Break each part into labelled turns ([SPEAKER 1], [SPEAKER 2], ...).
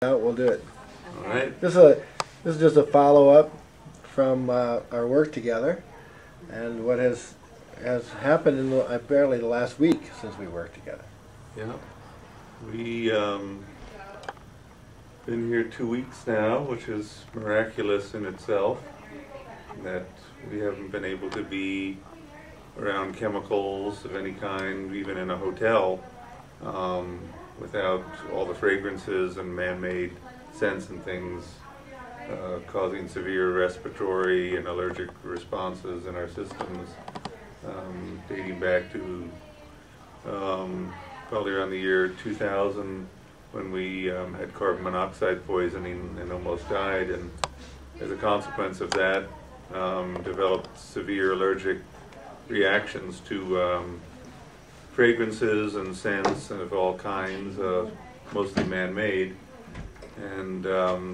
[SPEAKER 1] We'll do it.
[SPEAKER 2] All right.
[SPEAKER 1] This is just a follow-up from our work together, and what has happened in apparently the last week since we worked together.
[SPEAKER 2] Yeah. We been here 2 weeks now, which is miraculous in itself, that we haven't been able to be around chemicals of any kind, even in a hotel, without all the fragrances and man-made scents and things causing severe respiratory and allergic responses in our systems, dating back to probably around the year 2000, when we had carbon monoxide poisoning and almost died, and as a consequence of that developed severe allergic reactions to fragrances and scents of all kinds, mostly man-made. And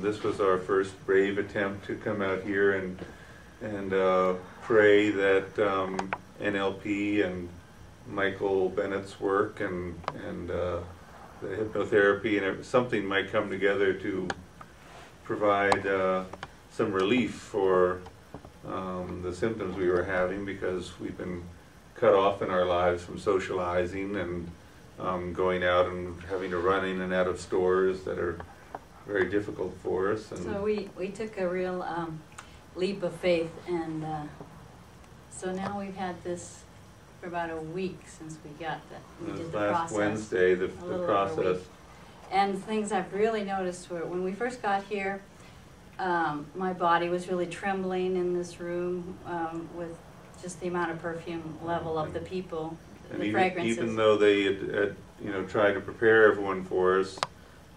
[SPEAKER 2] this was our first brave attempt to come out here and pray that NLP and Michael Bennett's work and the hypnotherapy and something might come together to provide some relief for the symptoms we were having, because we've been cut off in our lives from socializing and going out and having to run in and out of stores that are very difficult for us. And
[SPEAKER 3] so we took a real leap of faith, and so now we've had this for about a week since we got that. We did the
[SPEAKER 2] last
[SPEAKER 3] process.
[SPEAKER 2] Wednesday, the process.
[SPEAKER 3] And things I've really noticed were, when we first got here, my body was really trembling in this room with just the amount of perfume level of the people,
[SPEAKER 2] and
[SPEAKER 3] the fragrances.
[SPEAKER 2] even though they had tried to prepare everyone for us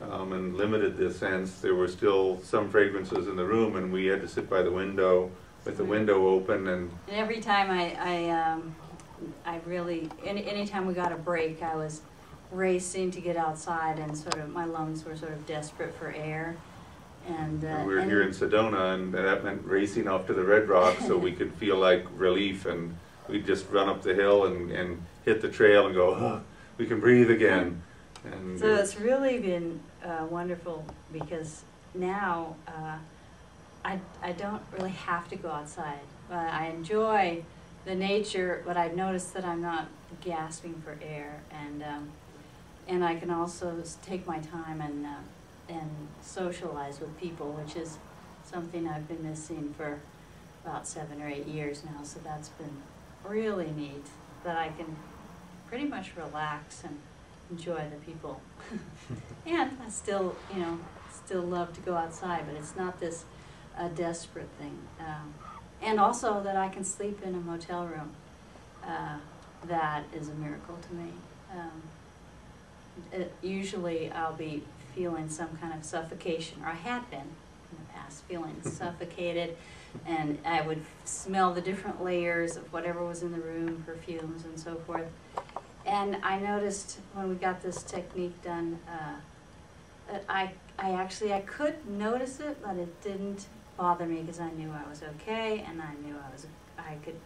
[SPEAKER 2] and limited the scents, there were still some fragrances in the room, and we had to sit by the window with the window open. And
[SPEAKER 3] every time I really, anytime we got a break, I was racing to get outside, and sort of my lungs were sort of desperate for air. And
[SPEAKER 2] we were here in Sedona, and that meant racing off to the Red Rock so we could feel like relief, and we'd just run up the hill and hit the trail and go, oh, we can breathe again. And
[SPEAKER 3] so it's really been wonderful, because now I don't really have to go outside. I enjoy the nature, but I've noticed that I'm not gasping for air, and I can also take my time and socialize with people, which is something I've been missing for about 7 or 8 years now. So that's been really neat, that I can pretty much relax and enjoy the people. And I still, still love to go outside, but it's not this desperate thing. And also that I can sleep in a motel room. That is a miracle to me. Usually I'll be feeling some kind of suffocation, or I had been in the past feeling suffocated, and I would smell the different layers of whatever was in the room, perfumes and so forth. And I noticed when we got this technique done that I could notice it, but it didn't bother me, because I knew I was okay, and I knew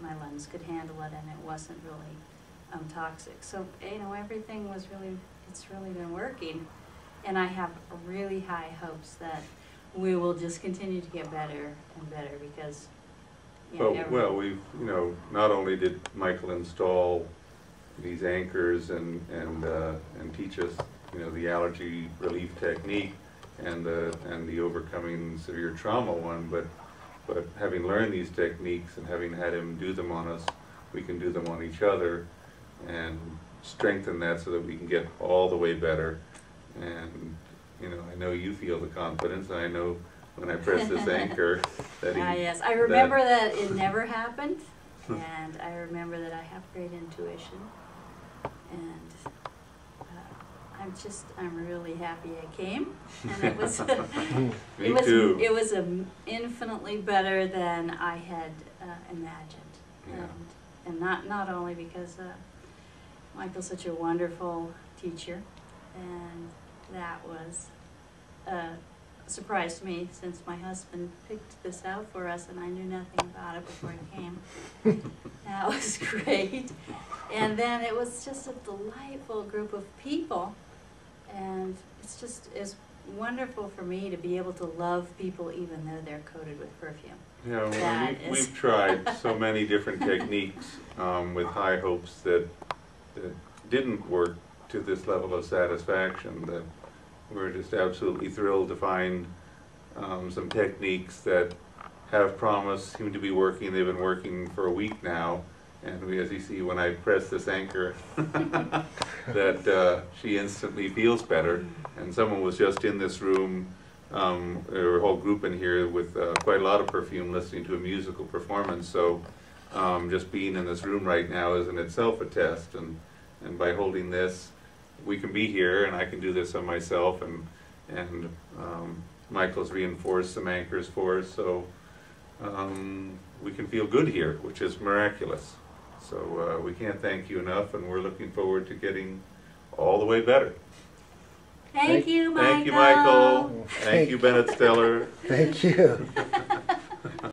[SPEAKER 3] my lungs could handle it, and it wasn't really toxic. So everything was it's really been working. And I have really high hopes that we will just continue to get better and better, because
[SPEAKER 2] well, we've not only did Michael install these anchors and teach us the allergy relief technique and the overcoming severe trauma one, but having learned these techniques and having had him do them on us, we can do them on each other and strengthen that so that we can get all the way better. And I know you feel the confidence. I know when I press this anchor that
[SPEAKER 3] yes, I remember that it never happened, and I remember that I have great intuition, and I'm really happy I came, and it was it was infinitely better than I had imagined.
[SPEAKER 2] Yeah.
[SPEAKER 3] And not only because Michael's such a wonderful teacher, and that was a surprise to me, since my husband picked this out for us and I knew nothing about it before he came. That was great. And then it was just a delightful group of people, and it's wonderful for me to be able to love people even though they're coated with perfume.
[SPEAKER 2] Yeah, well,
[SPEAKER 3] That is-
[SPEAKER 2] we've tried so many different techniques with high hopes that didn't work to this level of satisfaction, that we're just absolutely thrilled to find some techniques that have promise, seem to be working. They've been working for a week now, and as you see when I press this anchor, that she instantly feels better. And someone was just in this room, there were a whole group in here with quite a lot of perfume listening to a musical performance, so just being in this room right now is in itself a test, and by holding this, we can be here, and I can do this on myself, and Michael's reinforced some anchors for us, so we can feel good here, which is miraculous. So we can't thank you enough, and we're looking forward to getting all the way better.
[SPEAKER 3] Thank you, Michael.
[SPEAKER 2] Thank you, Michael. Thank you, Bennett Stellar.
[SPEAKER 1] Thank you.